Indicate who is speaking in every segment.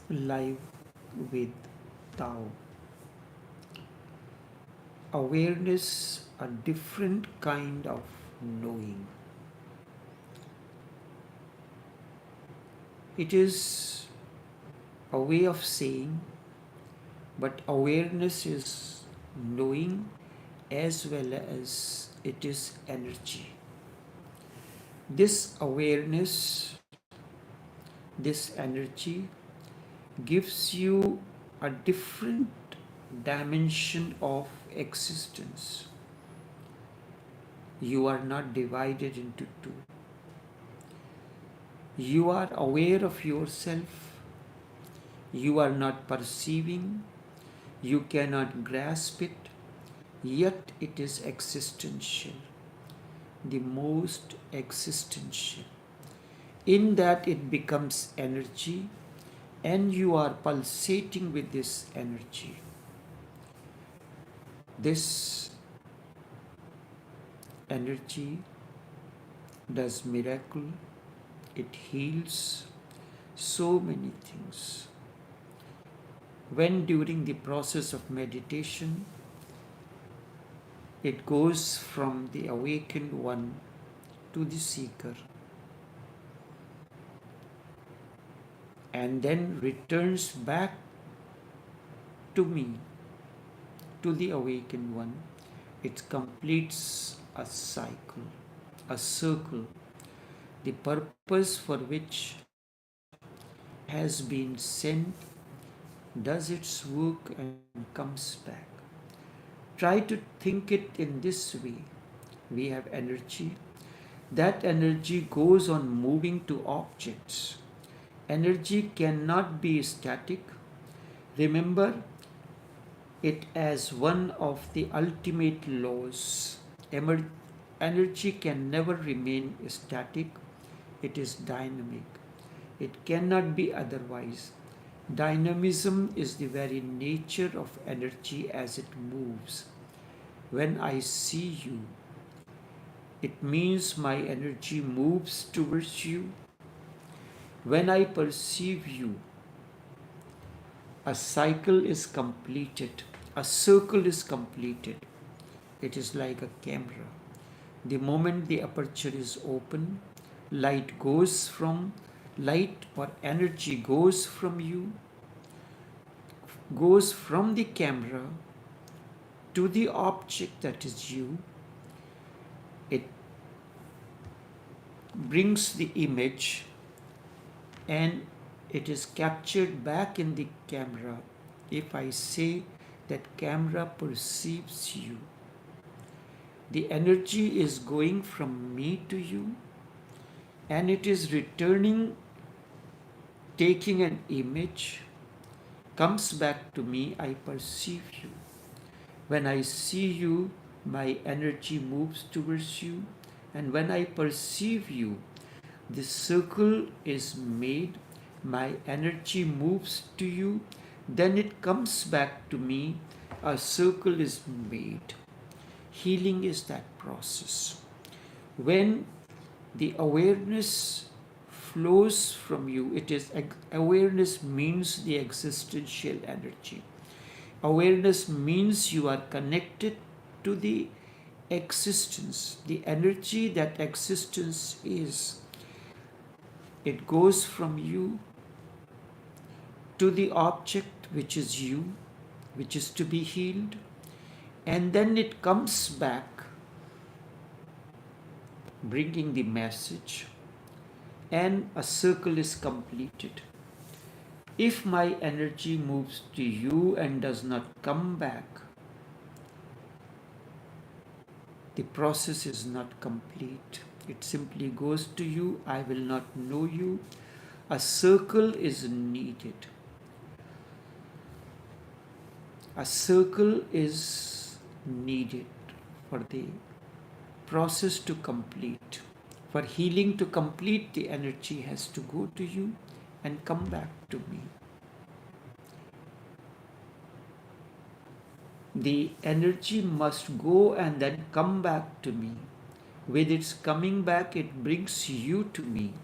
Speaker 1: live with Tao. Awareness, a different kind of knowing. It is a way of saying, but awareness is knowing as well as it is energy. This awareness, this energy gives you a different dimension of existence. You are not divided into two. You are aware of yourself. You are not perceiving. You cannot grasp it, yet it is existential, the most existential. In that it becomes energy, and you are pulsating with this energy. This energy does miracle, it heals so many things. When during the process of meditation, it goes from the awakened one to the seeker and then returns back to me, to the awakened one, it completes a cycle, a circle, the purpose for which has been sent, does its work and comes back. Try to think it in this way. We have energy. That energy goes on moving to objects. Energy cannot be static. Remember it as one of the ultimate laws. Energy can never remain static. It is dynamic. It cannot be otherwise. Dynamism is the very nature of energy as it moves. When I see you, it means my energy moves towards you. When I perceive you, a cycle is completed, a circle is completed. It is like a camera. The moment the aperture is open, light or energy goes from you, goes from the camera to the object that is you. It brings the image and it is captured back in the camera. If I say that camera perceives you, the energy is going from me to you and it is returning, taking an image, comes back to me, I perceive you. When I see you, my energy moves towards you, and when I perceive you, the circle is made, my energy moves to you, then it comes back to me, a circle is made. Healing is that process. When the awareness flows from you, awareness means the existential energy. Awareness means you are connected to the existence, the energy that existence is. It goes from you to the object which is you, which is to be healed, and then it comes back bringing the message, and a circle is completed. If my energy moves to you and does not come back, the process is not complete. It simply goes to you, I will not know you. A circle is needed. A circle is needed for the process to complete. For healing to complete, the energy has to go to you and come back to me. The energy must go and then come back to me. With its coming back, it brings you to me.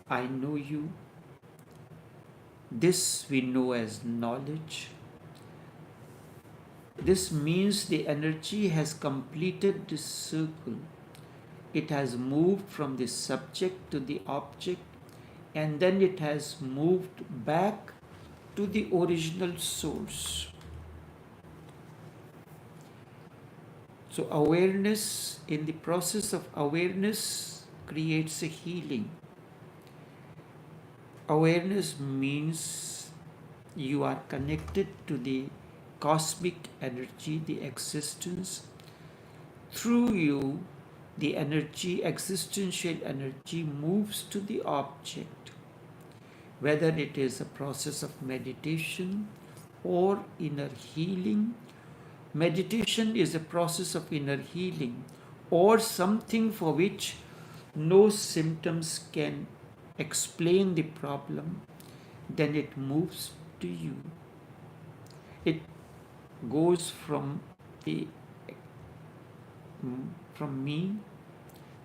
Speaker 1: I know you. This we know as knowledge. This means the energy has completed this circle. It has moved from the subject to the object, and then it has moved back to the original source. So awareness, in the process of awareness, creates a healing. Awareness means you are connected to the cosmic energy, the existence. Through you, the energy, existential energy, moves to the object, whether it is a process of meditation or inner healing. Meditation is a process of inner healing, or something for which no symptoms can explain the problem, then it moves to you. It goes from me,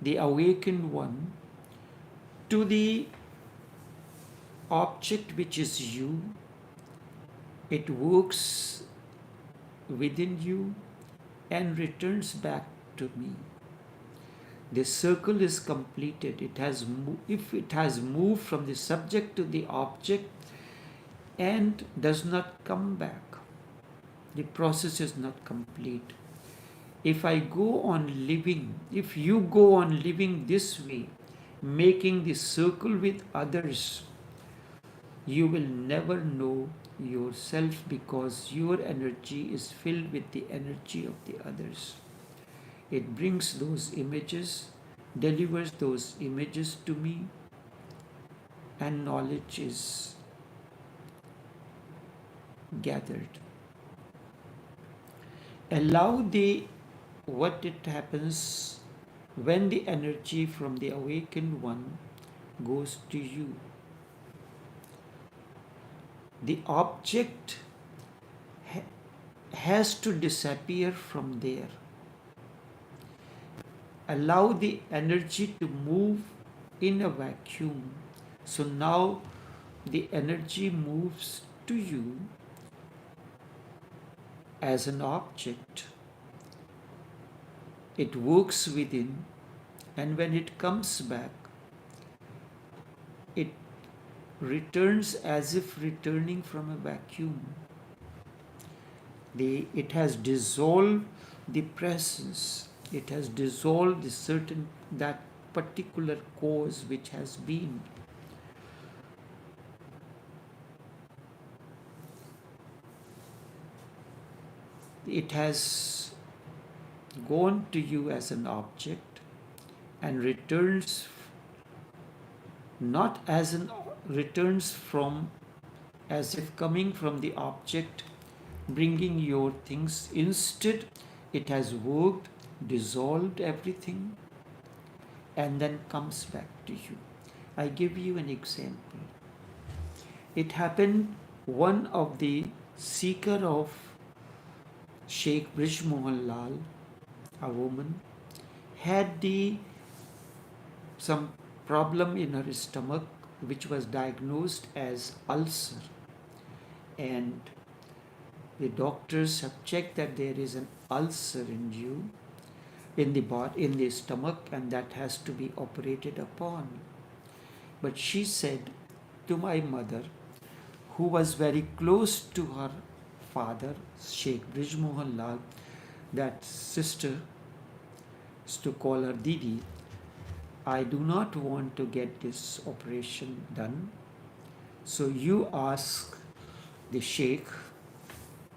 Speaker 1: the awakened one, to the object which is you. It works within you and returns back to me. The circle is completed. If it has moved from the subject to the object and does not come back, the process is not complete. If you go on living this way, making the circle with others, you will never know yourself, because your energy is filled with the energy of the others. It brings those images, delivers those images to me, and knowledge is gathered. What it happens when the energy from the awakened one goes to you. The object has to disappear from there. Allow the energy to move in a vacuum. So now the energy moves to you as an object. It works within, and when it comes back, it returns as if returning from a vacuum. It has dissolved the presence. It has dissolved that particular cause which has been. It has gone to you as an object and returns not as returns from, as if coming from the object, bringing your things. Instead, it has worked, dissolved everything, and then comes back to you. I give you an example. It happened, one of the seeker of Sheikh Brij Mohan Lal, a woman, had some problem in her stomach, which was diagnosed as ulcer, and the doctors have checked that there is an ulcer in you, in the stomach, and that has to be operated upon. But she said to my mother, who was very close to her father, Sheikh Brij Mohan Lal, that sister is to call her Didi, I do not want to get this operation done, so you ask the Sheikh,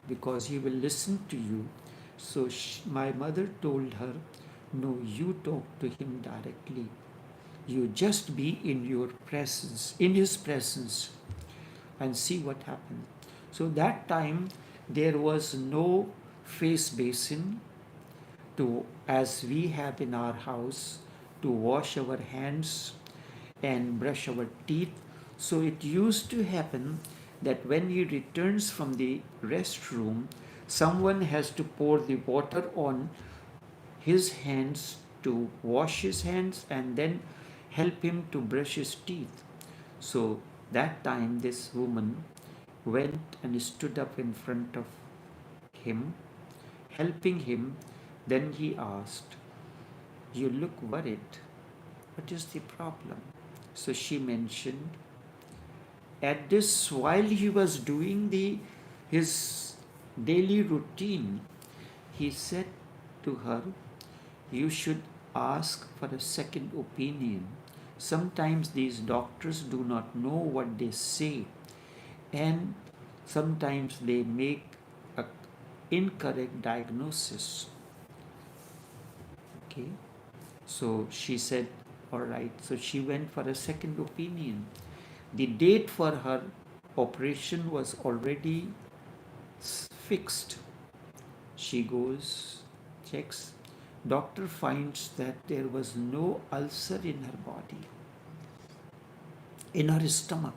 Speaker 1: because he will listen to you. So my mother told her, no, you talk to him directly. You just be in his presence, and see what happens. So that time there was no face basin as we have in our house, to wash our hands and brush our teeth. So it used to happen that when he returns from the restroom, someone has to pour the water on his hands to wash his hands and then help him to brush his teeth. So That time this woman went and stood up in front of him, helping him. Then he asked, "You look worried. What is the problem?" So she mentioned, at this, while he was doing his daily routine, he said to her, "You should ask for a second opinion. Sometimes these doctors do not know what they say, and sometimes they make an incorrect diagnosis." Okay, so she said, "All right." So she went for a second opinion. The date for her operation was already fixed. She goes, checks. Doctor finds that there was no ulcer in her body, in her stomach.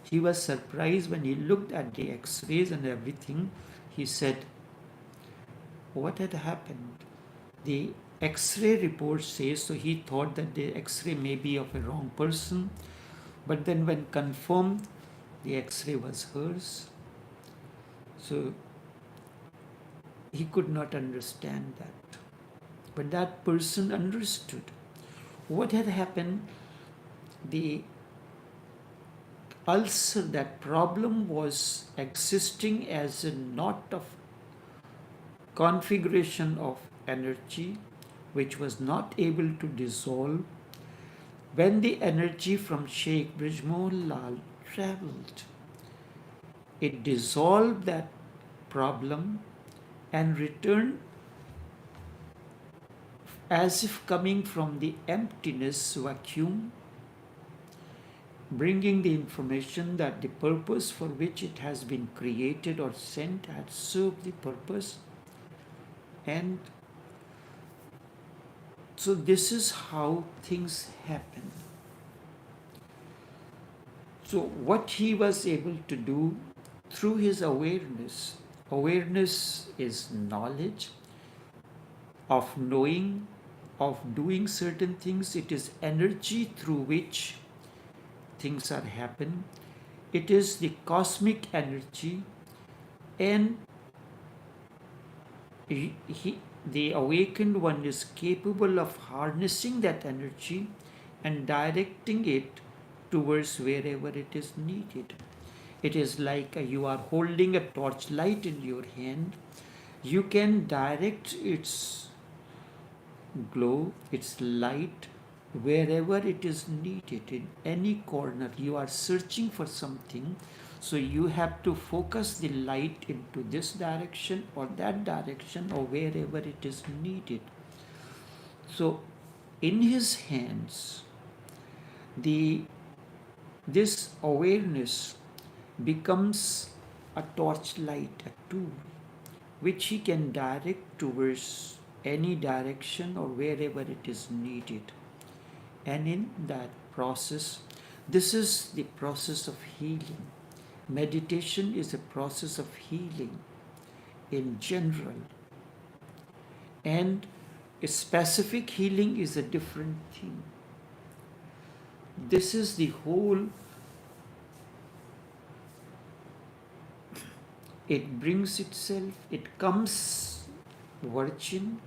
Speaker 1: He was surprised when he looked at the x-rays and everything. He said, "What had happened?" The x-ray report says, so he thought that the x-ray may be of a wrong person. But then when confirmed, the x-ray was hers. So he could not understand that. But that person understood. What had happened? The ulcer, that problem, was existing as a knot of configuration of energy which was not able to dissolve. When the energy from Sheikh Brajmohun Lal traveled, it dissolved that problem and returned as if coming from the emptiness vacuum, bringing the information that the purpose for which it has been created or sent had served the purpose. And so this is how things happen. So what he was able to do through his awareness, awareness is knowledge of knowing, of doing certain things. It is energy through which things are happen. It is the cosmic energy, and the awakened one is capable of harnessing that energy and directing it towards wherever it is needed. It is like you are holding a torchlight in your hand. You can direct its glow, its light, wherever it is needed, in any corner. You are searching for something, so you have to focus the light into this direction or that direction or wherever it is needed. So in his hands, this awareness becomes a torchlight, a tool, which he can direct towards any direction or wherever it is needed. And in that process, this is the process of healing. Meditation is a process of healing in general. And a specific healing is a different thing. This is the whole. It brings itself, it comes virgin,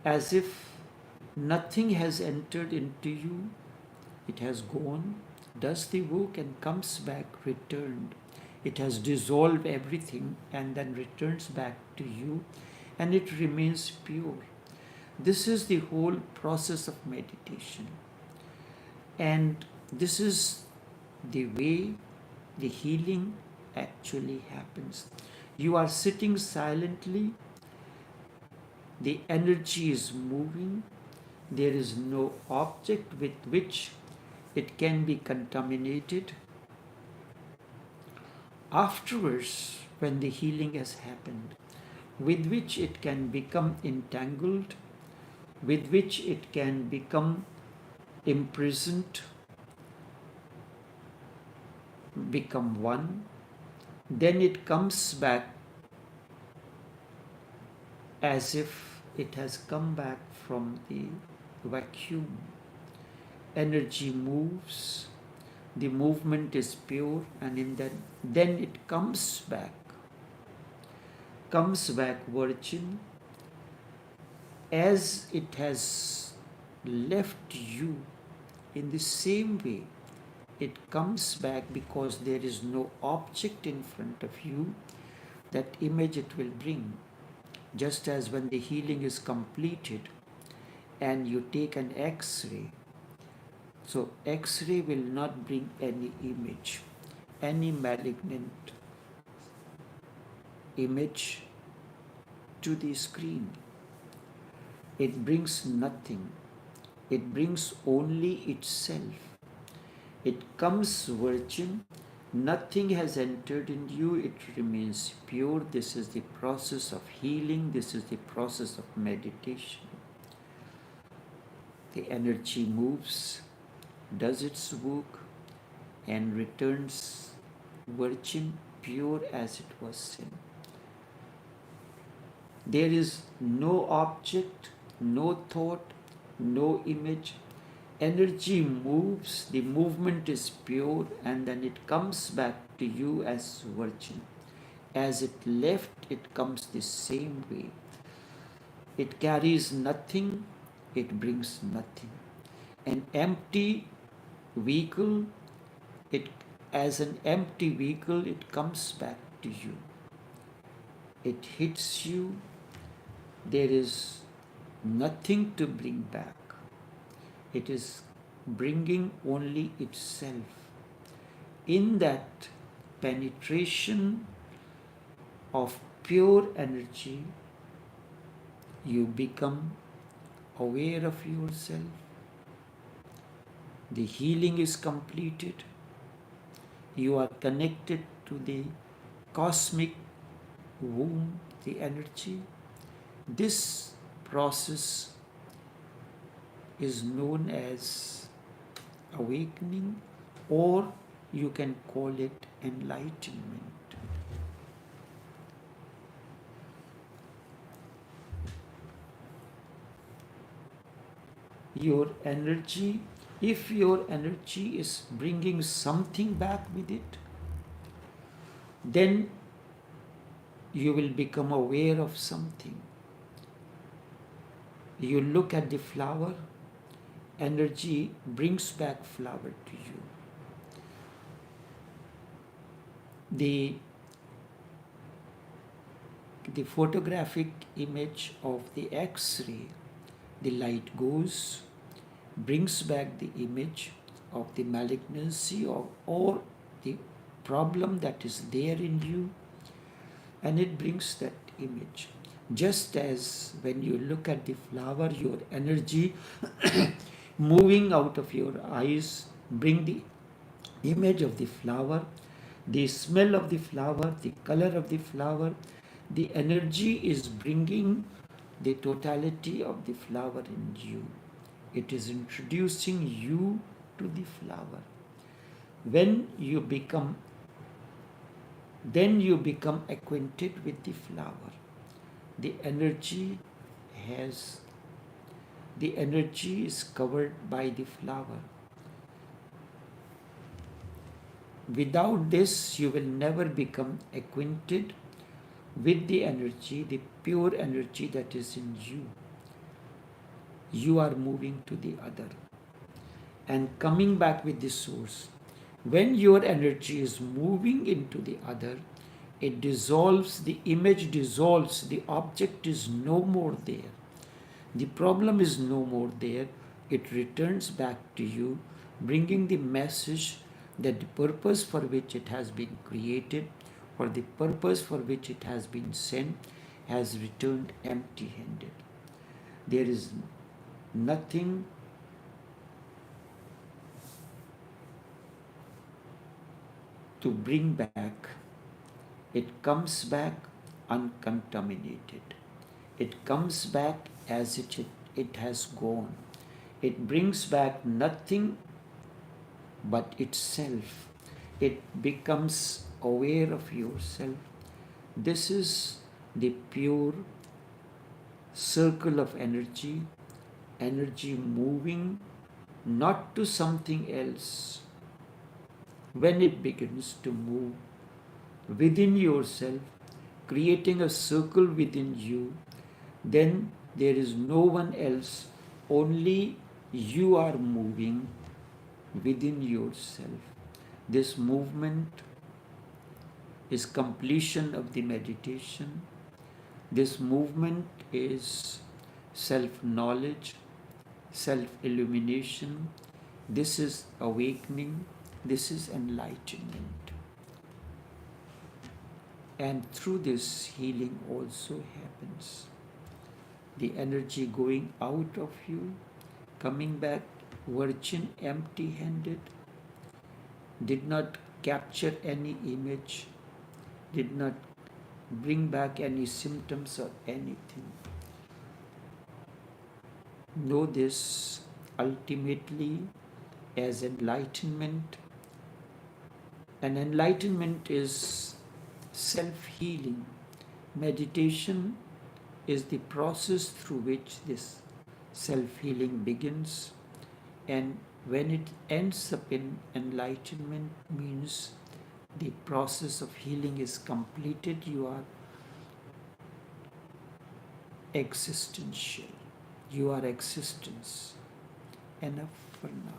Speaker 1: as if nothing has entered into you. It has gone, does the work and comes back returned. It has dissolved everything and then returns back to you, and it remains pure. This is the whole process of meditation. And this is the way the healing actually happens. You are sitting silently, the energy is moving, there is no object with which it can be contaminated. Afterwards, when the healing has happened, with which it can become entangled, with which it can become imprisoned, become one, then it comes back as if it has come back from the vacuum. Energy moves, the movement is pure, and then it comes back virgin, as it has left you. In the same way, it comes back, because there is no object in front of you. That image it will bring. Just as when the healing is completed and you take an X-ray, so X-ray will not bring any image, any malignant image to the screen. It brings nothing. It brings only itself. It comes virgin. Nothing has entered in you. It remains pure. This is the process of healing. This is the process of meditation. The energy moves, does its work, and returns virgin, pure as it was sent. There is no object, no thought, no image. Energy moves, the movement is pure, and then it comes back to you as virgin. As it left, it comes the same way. It carries nothing, it brings nothing. An empty vehicle, as an empty vehicle, it comes back to you. It hits you. There is nothing to bring back. It is bringing only itself. In that penetration of pure energy, you become aware of yourself. The healing is completed. You are connected to the cosmic womb, the energy. This process is known as awakening, or you can call it enlightenment. Your energy, if your energy is bringing something back with it, then you will become aware of something. You look at the flower, energy brings back flower to you. The photographic image of the X-ray, the light goes, brings back the image of the malignancy or the problem that is there in you, and it brings that image. Just as when you look at the flower, your energy moving out of your eyes bring the image of the flower, the smell of the flower, the color of the flower. The energy is bringing the totality of the flower in you. It is introducing you to the flower. When you become, then you become acquainted with the flower. The energy is covered by the flower. Without this, you will never become acquainted with the energy, the pure energy that is in you. You are moving to the other and coming back with the source. When your energy is moving into the other, it dissolves, the image dissolves, the object is no more there. The problem is no more there. It returns back to you, bringing the message that the purpose for which it has been created, or the purpose for which it has been sent, has returned empty-handed. There is nothing to bring back. It comes back uncontaminated. It comes back as it has gone. It brings back nothing but itself. It becomes aware of yourself. This is the pure circle of energy, energy moving not to something else, When it begins to move within yourself, creating a circle within you, then there is no one else, only you are moving within yourself. This movement is completion of the meditation. This movement is self-knowledge, self-illumination. This is awakening. This is enlightenment. And through this, healing also happens. The energy going out of you, coming back virgin, empty-handed, did not capture any image, did not bring back any symptoms or anything. Know this ultimately as enlightenment. And enlightenment is self-healing. Meditation is the process through which this self-healing begins, and when it ends up in enlightenment, means the process of healing is completed. You are existential. You are existence. Enough for now.